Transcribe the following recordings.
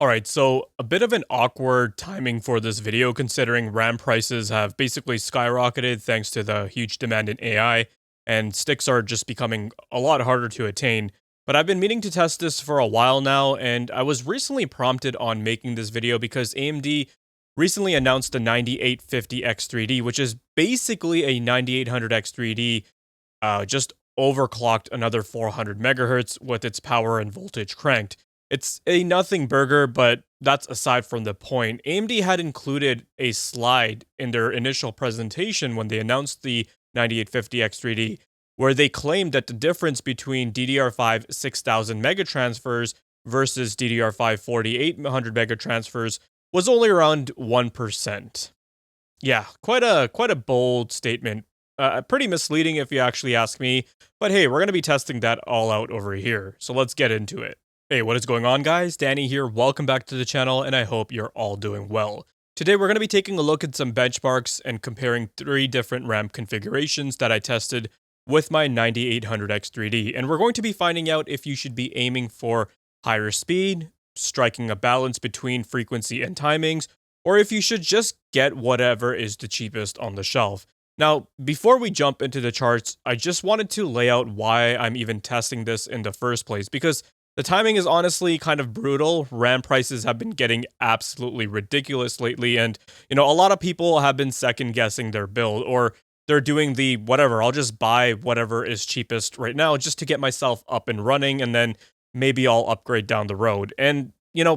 Alright, so a bit of an awkward timing for this video considering RAM prices have basically skyrocketed thanks to the huge demand in AI, and sticks are just becoming a lot harder to attain. But I've been meaning to test this for a while now, and I was recently prompted on making this video because AMD recently announced the 9850X3D, which is basically a 9800X3D, just overclocked another 400 megahertz with its power and voltage cranked. It's a nothing burger, but that's aside from the point. AMD had included a slide in their initial presentation when they announced the 9850X3D, where they claimed that the difference between DDR5 6000 megatransfers versus DDR5 4800 megatransfers was only around 1%. Yeah, quite a bold statement. Pretty misleading if you actually ask me, but hey, we're going to be testing that all out over here, so let's get into it. Hey, what is going on, guys? Danny here, welcome back to the channel, and I hope you're all doing well. Today we're going to be taking a look at some benchmarks and comparing 3 different RAM configurations that I tested with my 9800X3D, and we're going to be finding out if you should be aiming for higher speed, striking a balance between frequency and timings, or if you should just get whatever is the cheapest on the shelf. Now, before we jump into the charts, I just wanted to lay out why I'm even testing this in the first place, because the timing is honestly kind of brutal. RAM prices have been getting absolutely ridiculous lately, and, a lot of people have been second guessing their build, or they're doing the whatever, I'll just buy whatever is cheapest right now just to get myself up and running, and then maybe I'll upgrade down the road. And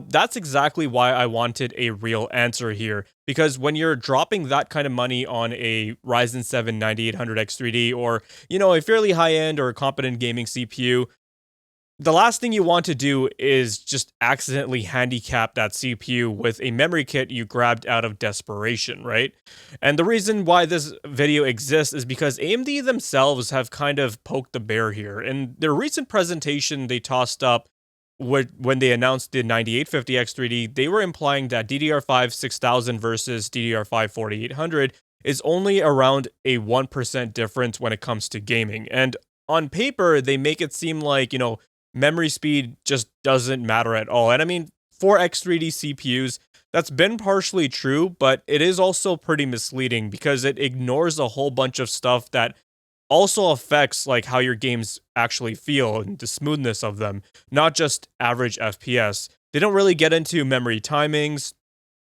that's exactly why I wanted a real answer here. Because when you're dropping that kind of money on a Ryzen 7 9800X3D or, a fairly high-end or competent gaming CPU, the last thing you want to do is just accidentally handicap that CPU with a memory kit you grabbed out of desperation, right? And the reason why this video exists is because AMD themselves have kind of poked the bear here. In their recent presentation, they tossed up when they announced the 9850X3D, they were implying that DDR5 6000 versus DDR5 4800 is only around a 1% difference when it comes to gaming. And on paper, they make it seem like, memory speed just doesn't matter at all. And I mean, for X3D CPUs, that's been partially true, but it is also pretty misleading because it ignores a whole bunch of stuff that also affects like how your games actually feel and the smoothness of them, not just average FPS. They don't really get into memory timings.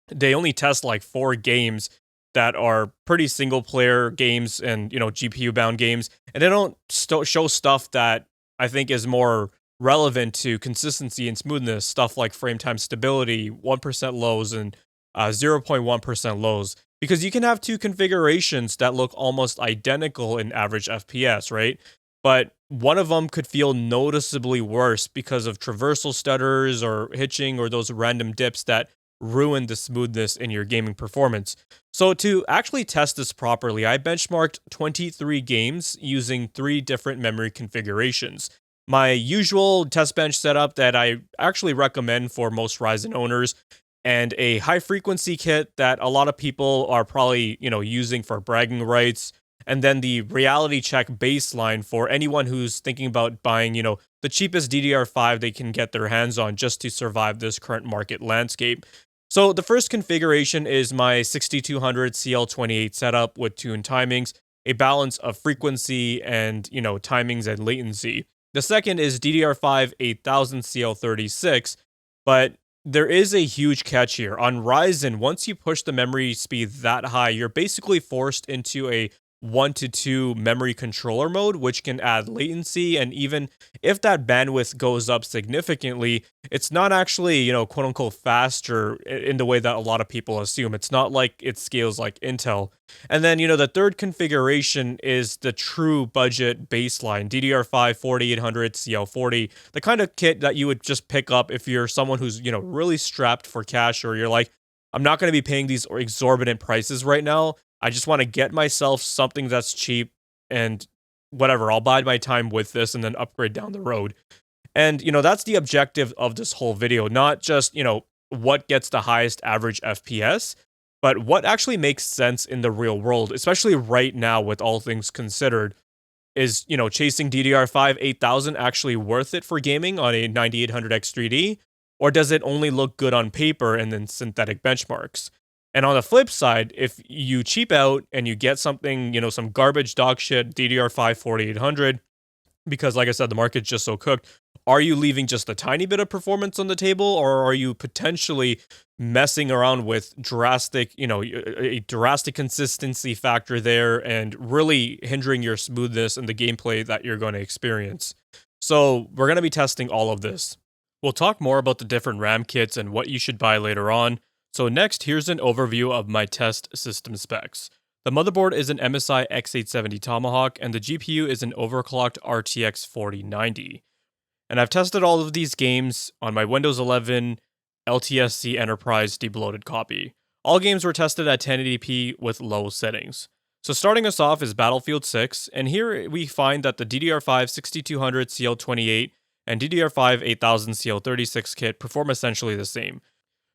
They only test like 4 games that are pretty single player games and, GPU bound games. And they don't show stuff that I think is more relevant to consistency and smoothness, stuff like frame time stability, 1% lows and 0.1% lows. Because you can have 2 configurations that look almost identical in average FPS, right? But one of them could feel noticeably worse because of traversal stutters or hitching or those random dips that ruin the smoothness in your gaming performance. So to actually test this properly, I benchmarked 23 games using 3 different memory configurations. My usual test bench setup that I actually recommend for most Ryzen owners, and a high frequency kit that a lot of people are probably, using for bragging rights, and then the reality check baseline for anyone who's thinking about buying, the cheapest DDR5 they can get their hands on just to survive this current market landscape. So the first configuration is my 6200 CL28 setup with tuned timings, a balance of frequency and, timings and latency. The second is DDR5 8000 CL36, but there is a huge catch here. On Ryzen, once you push the memory speed that high, you're basically forced into a 1 to 2 memory controller mode, which can add latency, and even if that bandwidth goes up significantly, it's not actually, quote unquote faster in the way that a lot of people assume. It's not like it scales like Intel. And then, the third configuration is the true budget baseline, DDR5 4800 CL40, the kind of kit that you would just pick up if you're someone who's, really strapped for cash, or you're like, I'm not going to be paying these exorbitant prices right now. I just want to get myself something that's cheap and whatever, I'll bide my time with this and then upgrade down the road. And, that's the objective of this whole video, not just, what gets the highest average FPS, but what actually makes sense in the real world, especially right now with all things considered. Is, chasing DDR5 8000 actually worth it for gaming on a 9800X3D? Or does it only look good on paper and then synthetic benchmarks? And on the flip side, if you cheap out and you get something, some garbage dog shit DDR5 4800, because like I said, the market's just so cooked, are you leaving just a tiny bit of performance on the table, or are you potentially messing around with drastic, a drastic consistency factor there and really hindering your smoothness and the gameplay that you're going to experience? So we're going to be testing all of this. We'll talk more about the different RAM kits and what you should buy later on. So next, here's an overview of my test system specs. The motherboard is an MSI X870 Tomahawk, and the GPU is an overclocked RTX 4090. And I've tested all of these games on my Windows 11 LTSC Enterprise debloated copy. All games were tested at 1080p with low settings. So starting us off is Battlefield 6, and here we find that the DDR5 6200 CL28 and DDR5 8000 CL36 kit perform essentially the same,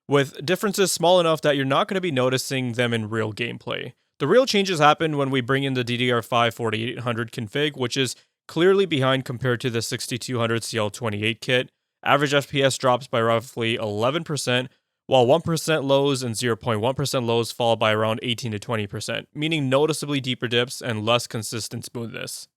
with differences small enough that you're not going to be noticing them in real gameplay. The real changes happen when we bring in the DDR5 4800 config, which is clearly behind compared to the 6200 CL28 kit. Average FPS drops by roughly 11%, while 1% lows and 0.1% lows fall by around 18 to 20%, meaning noticeably deeper dips and less consistent smoothness.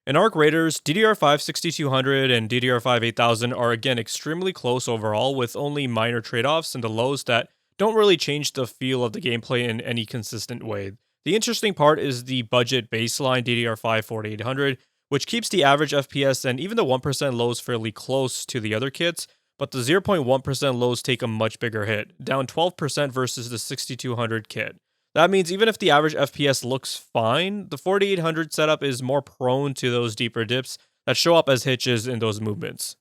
In Arc Raiders, DDR5 6200 and DDR5 8000 are again extremely close overall, with only minor trade-offs in the lows that don't really change the feel of the gameplay in any consistent way. The interesting part is the budget baseline DDR5 4800, which keeps the average FPS and even the 1% lows fairly close to the other kits, but the 0.1% lows take a much bigger hit, down 12% versus the 6200 kit. That means even if the average FPS looks fine, the 4800 setup is more prone to those deeper dips that show up as hitches in those movements.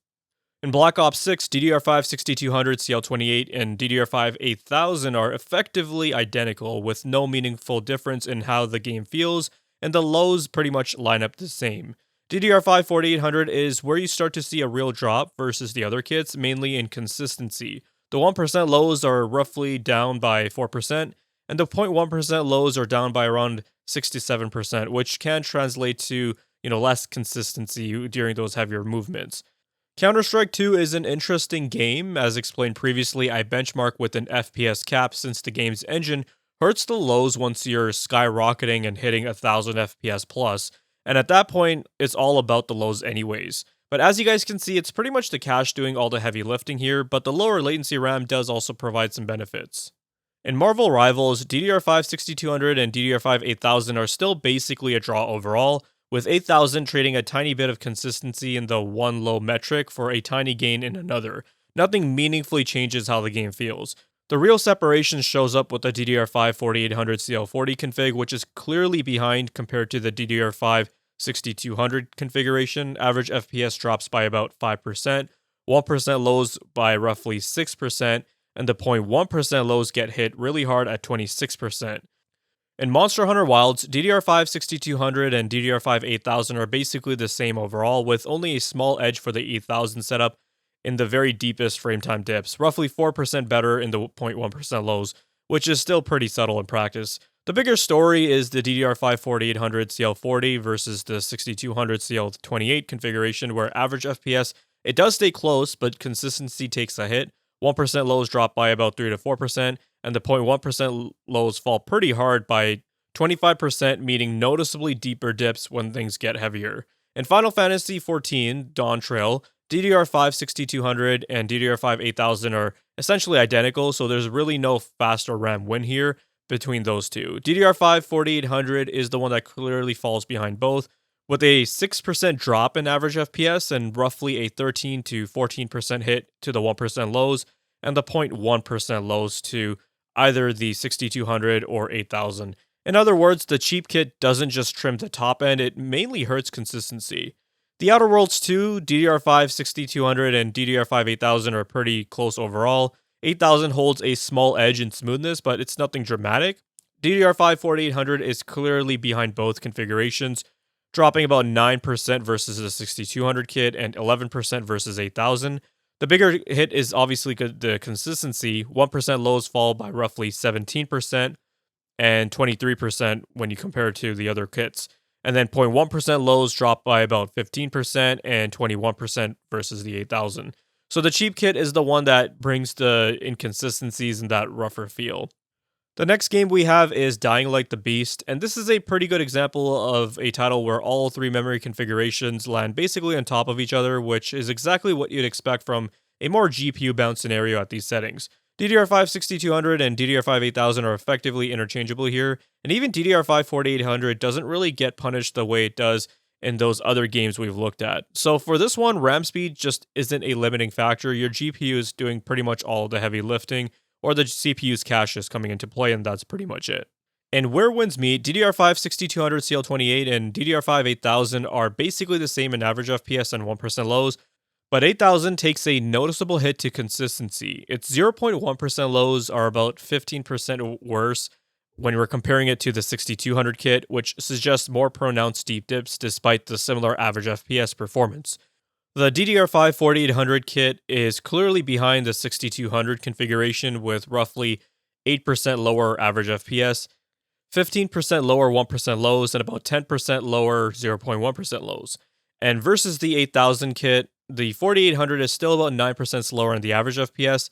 In Black Ops 6, DDR5 6200 CL28 and DDR5 8000 are effectively identical, with no meaningful difference in how the game feels, and the lows pretty much line up the same. DDR5 4800 is where you start to see a real drop versus the other kits, mainly in consistency. The 1% lows are roughly down by 4%, and the 0.1% lows are down by around 67%, which can translate to, less consistency during those heavier movements. Counter-Strike 2 is an interesting game. As explained previously, I benchmark with an FPS cap since the game's engine hurts the lows once you're skyrocketing and hitting 1000 FPS plus, and at that point, it's all about the lows anyways. But as you guys can see, it's pretty much the cache doing all the heavy lifting here, but the lower latency RAM does also provide some benefits. In Marvel Rivals, DDR5 6200 and DDR5 8000 are still basically a draw overall, with 8000 trading a tiny bit of consistency in the one low metric for a tiny gain in another. Nothing meaningfully changes how the game feels. The real separation shows up with the DDR5 4800 CL40 config, which is clearly behind compared to the DDR5 6200 configuration. Average FPS drops by about 5%, 1% lows by roughly 6%, and the 0.1% lows get hit really hard at 26%. In Monster Hunter Wilds, DDR5 6200 and DDR5 8000 are basically the same overall, with only a small edge for the 8000 setup in the very deepest frame time dips, roughly 4% better in the 0.1% lows, which is still pretty subtle in practice. The bigger story is the DDR5 4800 CL40 versus the 6200 CL28 configuration, where average FPS, it does stay close, but consistency takes a hit. 1% lows drop by about 3 to 4%, and the 0.1% lows fall pretty hard by 25%, meaning noticeably deeper dips when things get heavier. In Final Fantasy XIV, Dawntrail, DDR5 6200 and DDR5 8000 are essentially identical, so there's really no faster RAM win here between those two. DDR5 4800 is the one that clearly falls behind both, with a 6% drop in average FPS and roughly a 13 to 14% hit to the 1% lows, and the 0.1% lows to either the 6200 or 8000. In other words, the cheap kit doesn't just trim the top end, it mainly hurts consistency. The Outer Worlds 2, DDR5 6200 and DDR5 8000 are pretty close overall. 8000 holds a small edge in smoothness, but it's nothing dramatic. DDR5 4800 is clearly behind both configurations, dropping about 9% versus the 6200 kit and 11% versus 8000. The bigger hit is obviously the consistency. 1% lows fall by roughly 17% and 23% when you compare it to the other kits. And then 0.1% lows drop by about 15% and 21% versus the 8000. So the cheap kit is the one that brings the inconsistencies and that rougher feel. The next game we have is Dying Like the Beast, and this is a pretty good example of a title where all three memory configurations land basically on top of each other, which is exactly what you'd expect from a more GPU-bound scenario at these settings. DDR5-6200 and DDR5-8000 are effectively interchangeable here, and even DDR5-4800 doesn't really get punished the way it does in those other games we've looked at. So for this one, RAM speed just isn't a limiting factor. Your GPU is doing pretty much all of the heavy lifting, or the CPU's cache is coming into play, and that's pretty much it. And where wins meet, DDR5 6200 CL28 and DDR5 8000 are basically the same in average FPS and 1% lows, but 8000 takes a noticeable hit to consistency. Its 0.1% lows are about 15% worse when we're comparing it to the 6200 kit, which suggests more pronounced deep dips despite the similar average FPS performance. The DDR5 4800 kit is clearly behind the 6200 configuration with roughly 8% lower average FPS, 15% lower 1% lows, and about 10% lower 0.1% lows. And versus the 8000 kit, the 4800 is still about 9% slower in the average FPS,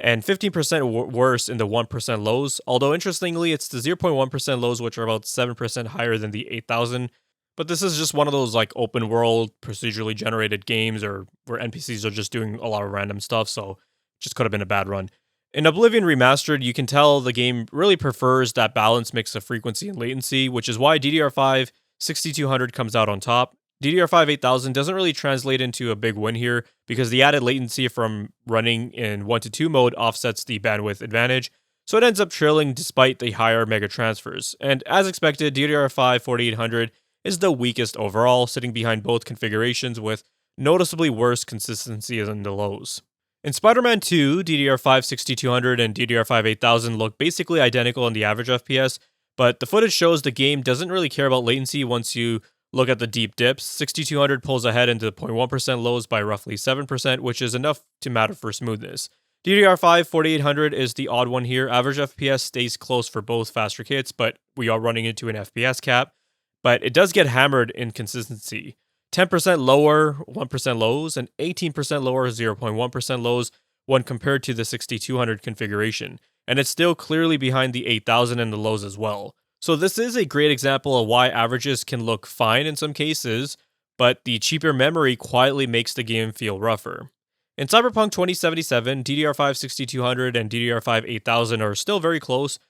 and 15% worse in the 1% lows, although interestingly, it's the 0.1% lows which are about 7% higher than the 8000. But this is just one of those like open world procedurally generated games or where NPCs are just doing a lot of random stuff, so it just could have been a bad run. In Oblivion Remastered, you can tell the game really prefers that balanced mix of frequency and latency, which is why DDR5 6200 comes out on top. DDR5 8000 doesn't really translate into a big win here because the added latency from running in 1 to 2 mode offsets the bandwidth advantage, so it ends up trailing despite the higher mega transfers. And as expected, DDR5 4800 is the weakest overall, sitting behind both configurations with noticeably worse consistency in the lows. In Spider-Man 2, DDR5 6200 and DDR5 8000 look basically identical in the average FPS, but the footage shows the game doesn't really care about latency once you look at the deep dips. 6200 pulls ahead into the 0.1% lows by roughly 7%, which is enough to matter for smoothness. DDR5 4800 is the odd one here. Average FPS stays close for both faster kits, but we are running into an FPS cap. But it does get hammered in consistency. 10% lower 1% lows and 18% lower 0.1% lows when compared to the 6200 configuration. And it's still clearly behind the 8000 and the lows as well. So this is a great example of why averages can look fine in some cases, but the cheaper memory quietly makes the game feel rougher. In Cyberpunk 2077, DDR5 6200 and DDR5 8000 are still very close,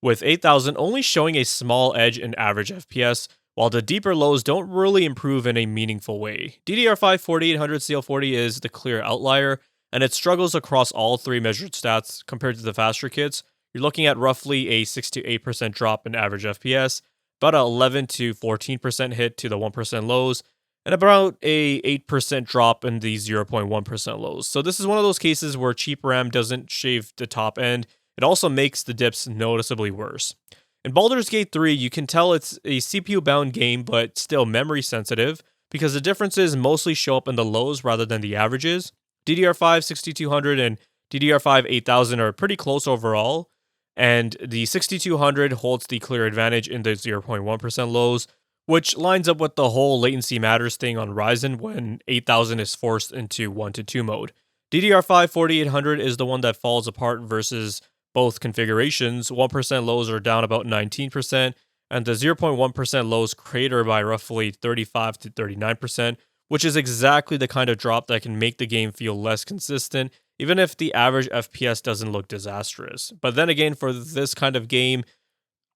with 8000 only showing a small edge in average FPS, while the deeper lows don't really improve in a meaningful way. DDR5 4800 CL40 is the clear outlier, and it struggles across all three measured stats compared to the faster kits. You're looking at roughly a 6 to 8% drop in average FPS, about an 11 to 14% hit to the 1% lows, and about a 8% drop in the 0.1% lows. So this is one of those cases where cheap RAM doesn't shave the top end. It also makes the dips noticeably worse. In Baldurs Gate 3, you can tell it's a CPU-bound game, but still memory sensitive, because the differences mostly show up in the lows rather than the averages. DDR5 6200 and DDR5 8000 are pretty close overall, and the 6200 holds the clear advantage in the 0.1% lows, which lines up with the whole latency matters thing on Ryzen when 8000 is forced into 1 to 2 mode. DDR5 4800 is the one that falls apart versus both configurations. 1% lows are down about 19%, and the 0.1% lows crater by roughly 35 to 39%, which is exactly the kind of drop that can make the game feel less consistent, even if the average FPS doesn't look disastrous. But then again, for this kind of game,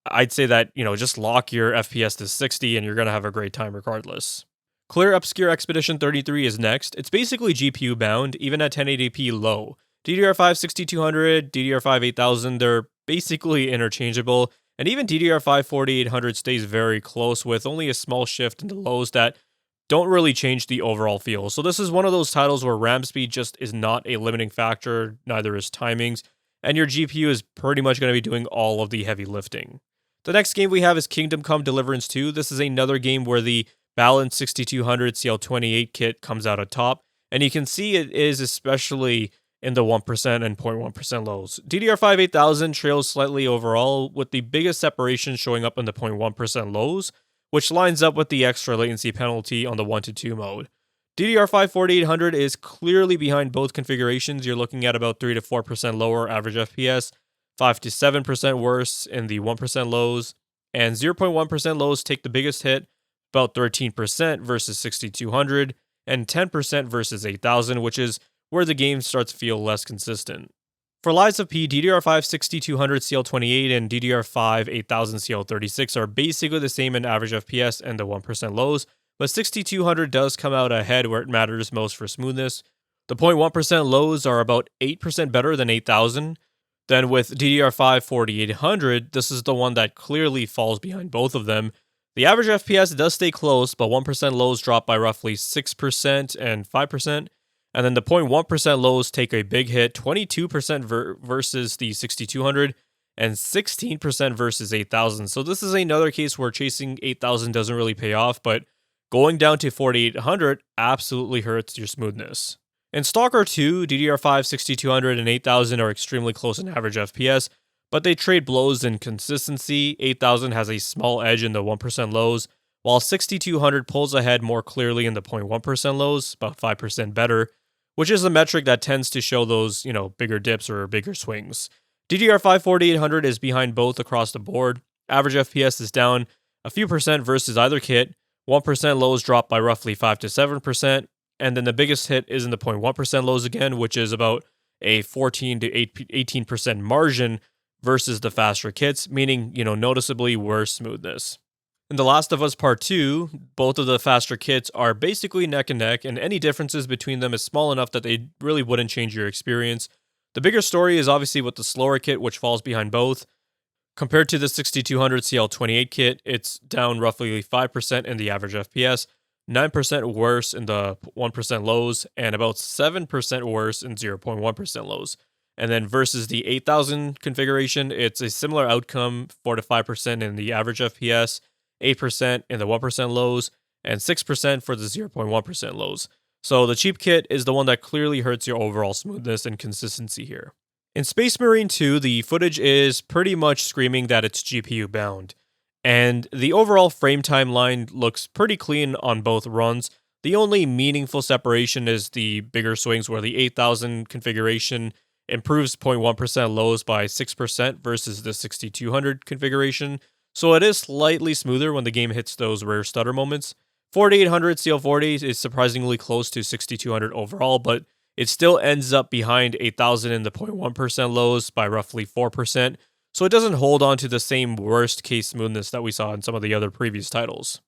I'd say that, just lock your FPS to 60 and you're going to have a great time regardless. Clear Obscure Expedition 33 is next. It's basically GPU bound, even at 1080p low. DDR5 6200, DDR5 8000, they're basically interchangeable, and even DDR5 4800 stays very close with only a small shift in the lows that don't really change the overall feel. So this is one of those titles where RAM speed just is not a limiting factor, neither is timings, and your GPU is pretty much going to be doing all of the heavy lifting. The next game we have is Kingdom Come Deliverance 2. This is another game where the balanced 6200 CL28 kit comes out on top, and you can see it is especially in the 1% and 0.1% lows. DDR5 8000 trails slightly overall, with the biggest separation showing up in the 0.1% lows, which lines up with the extra latency penalty on the 1 to 2 mode. DDR5 4800 is clearly behind both configurations. You're looking at about 3 to 4% lower average FPS, 5 to 7% worse in the 1% lows, and 0.1% lows take the biggest hit, about 13% versus 6200, and 10% versus 8000, which is where the game starts to feel less consistent. For Lies of P, DDR5 6200 CL28 and DDR5 8000 CL36 are basically the same in average FPS and the 1% lows, but 6200 does come out ahead where it matters most for smoothness. The 0.1% lows are about 8% better than 8000. Then with DDR5 4800, this is the one that clearly falls behind both of them. The average FPS does stay close, but 1% lows drop by roughly 6% and 5%. And then the 0.1% lows take a big hit, 22% versus the 6200 and 16% versus 8000. So this is another case where chasing 8000 doesn't really pay off, but going down to 4800 absolutely hurts your smoothness. In Stalker 2, DDR5 6200 and 8000 are extremely close in average FPS, but they trade blows in consistency. 8000 has a small edge in the 1% lows, while 6200 pulls ahead more clearly in the 0.1% lows, about 5% better, which is a metric that tends to show those, bigger dips or bigger swings. DDR5 4800 is behind both across the board. Average FPS is down a few percent versus either kit. 1% lows drop by roughly 5 to 7%, and then the biggest hit is in the 0.1% lows again, which is about a 14 to 18% margin versus the faster kits, meaning, noticeably worse smoothness. In The Last of Us Part 2, both of the faster kits are basically neck and neck, and any differences between them is small enough that they really wouldn't change your experience. The bigger story is obviously with the slower kit, which falls behind both. Compared to the 6200 CL28 kit, it's down roughly 5% in the average FPS, 9% worse in the 1% lows, and about 7% worse in 0.1% lows. And then versus the 8000 configuration, it's a similar outcome, 4 to 5% in the average FPS, 8% in the 1% lows, and 6% for the 0.1% lows. So the cheap kit is the one that clearly hurts your overall smoothness and consistency here. In Space Marine 2, the footage is pretty much screaming that it's GPU bound, and the overall frame time line looks pretty clean on both runs. The only meaningful separation is the bigger swings where the 8000 configuration improves 0.1% lows by 6% versus the 6200 configuration, so it is slightly smoother when the game hits those rare stutter moments. 4800 CL40 is surprisingly close to 6200 overall, but it still ends up behind 8000 in the 0.1% lows by roughly 4%, so it doesn't hold on to the same worst case smoothness that we saw in some of the other previous titles.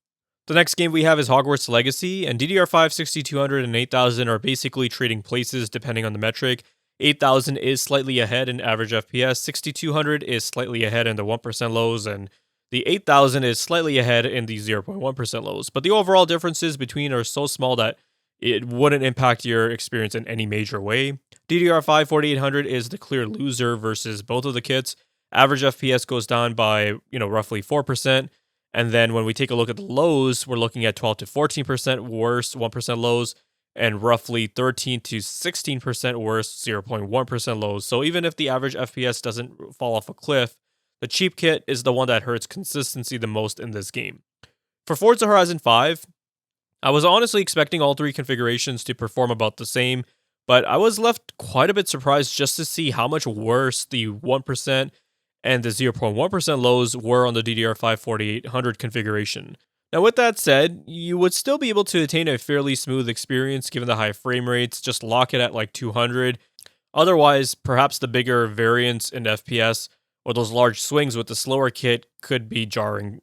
The next game we have is Hogwarts Legacy, and DDR5 6200 and 8000 are basically trading places depending on the metric. 8000 is slightly ahead in average FPS, 6200 is slightly ahead in the 1% lows, and the 8000 is slightly ahead in the 0.1% lows, but the overall differences between are so small that it wouldn't impact your experience in any major way. DDR5 4800 is the clear loser versus both of the kits. Average FPS goes down by, roughly 4%. And then when we take a look at the lows, we're looking at 12 to 14% worse 1% lows and roughly 13 to 16% worse 0.1% lows. So even if the average FPS doesn't fall off a cliff, the cheap kit is the one that hurts consistency the most in this game. For Forza Horizon 5, I was honestly expecting all three configurations to perform about the same, but I was left quite a bit surprised just to see how much worse the 1% and the 0.1% lows were on the DDR5 4800 configuration. Now with that said, you would still be able to attain a fairly smooth experience given the high frame rates, just lock it at like 200. Otherwise, perhaps the bigger variance in FPS or those large swings with the slower kit could be jarring.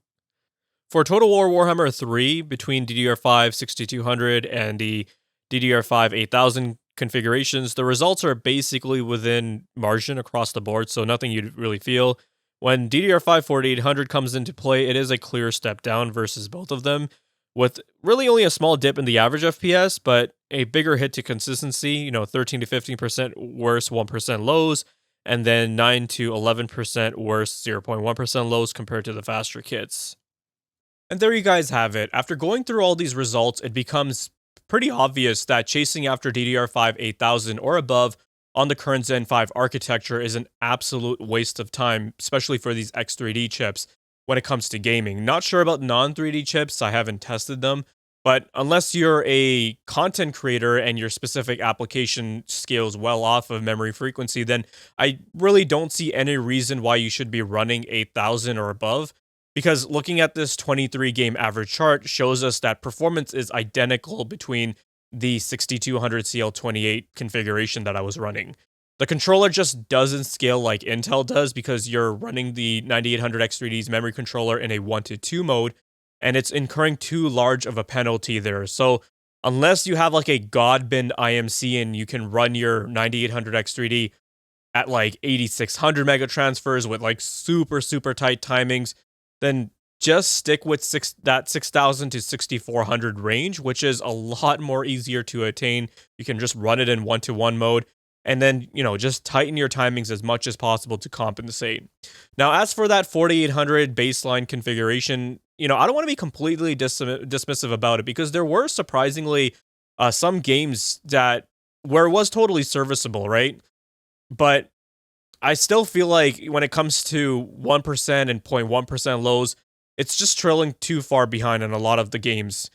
For Total War Warhammer 3, between DDR5 6200 and the DDR5 8000 configurations, the results are basically within margin across the board, so nothing you'd really feel. When DDR5 4800 comes into play, it is a clear step down versus both of them, with really only a small dip in the average FPS, but a bigger hit to consistency, 13 to 15% worse 1% lows, and then 9 to 11% worse 0.1% lows compared to the faster kits. And there you guys have it. After going through all these results, it becomes pretty obvious that chasing after DDR5 8000 or above on the current Zen 5 architecture is an absolute waste of time, especially for these X3D chips when it comes to gaming. Not sure about non-3D chips, I haven't tested them, But unless you're a content creator and your specific application scales well off of memory frequency, then I really don't see any reason why you should be running 8,000 or above. Because looking at this 23 game average chart shows us that performance is identical between the 6200 CL28 configuration that I was running. The controller just doesn't scale like Intel does because you're running the 9800X3D's memory controller in a 1-to-2 mode, and it's incurring too large of a penalty there. So unless you have like a Godbin IMC and you can run your 9800X3D at like 8600 mega transfers with like super tight timings, then just stick with 6000 to 6400 range, which is a lot more easier to attain. You can just run it in 1-to-1 mode, and then, just tighten your timings as much as possible to compensate. Now, as for that 4800 baseline configuration, I don't want to be completely dismissive about it, because there were surprisingly some games where it was totally serviceable, right? But I still feel like when it comes to 1% and 0.1% lows, it's just trailing too far behind in a lot of the games.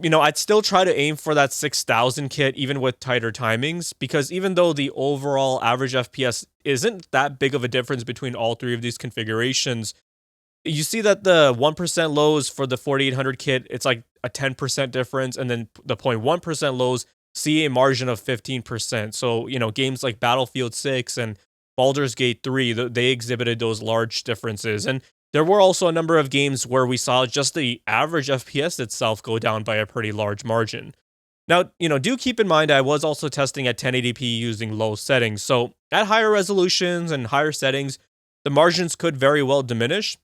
I'd still try to aim for that 6000 kit even with tighter timings, because even though the overall average FPS isn't that big of a difference between all three of these configurations, you see that the 1% lows for the 4800 kit, it's like a 10% difference, and then the 0.1% lows see a margin of 15%. So, games like Battlefield 6 and Baldurs Gate 3, they exhibited those large differences. And there were also a number of games where we saw just the average FPS itself go down by a pretty large margin. Now, do keep in mind I was also testing at 1080p using low settings. So at higher resolutions and higher settings, the margins could very well diminish.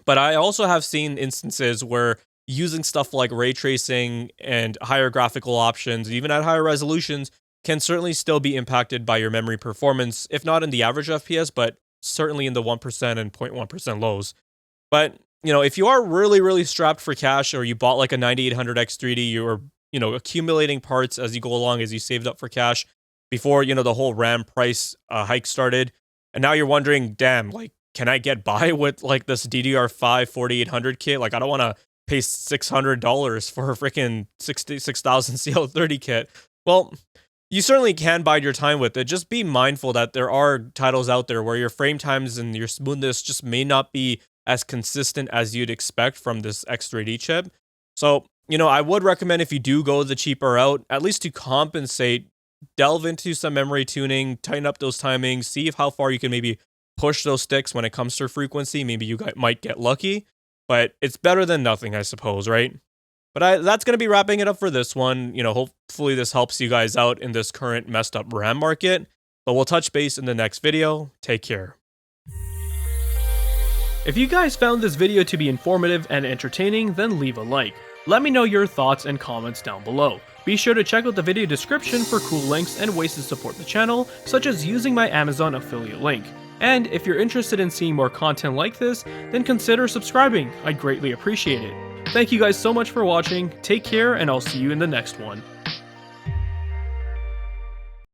But I also have seen instances where using stuff like ray tracing and higher graphical options, even at higher resolutions, can certainly still be impacted by your memory performance, if not in the average FPS, but certainly in the 1% and 0.1% lows. But, if you are really strapped for cash, or you bought like a 9800X3D, you're, accumulating parts as you go along, as you saved up for cash before, the whole RAM price hike started, and now you're wondering, damn, like, can I get by with like this DDR5-4800 kit? Like, I don't want to pay $600 for a freaking 6000 CL30 kit. Well, you certainly can bide your time with it. Just be mindful that there are titles out there where your frame times and your smoothness just may not be as consistent as you'd expect from this X3D chip. So, I would recommend, if you do go the cheaper route, at least to compensate, delve into some memory tuning, tighten up those timings, see how far you can maybe push those sticks when it comes to frequency. Maybe you might get lucky, but it's better than nothing, I suppose, right? But that's going to be wrapping it up for this one. Hopefully this helps you guys out in this current messed up RAM market. But we'll touch base in the next video. Take care. If you guys found this video to be informative and entertaining, then leave a like. Let me know your thoughts and comments down below. Be sure to check out the video description for cool links and ways to support the channel, such as using my Amazon affiliate link. And if you're interested in seeing more content like this, then consider subscribing. I'd greatly appreciate it. Thank you guys so much for watching, take care, and I'll see you in the next one.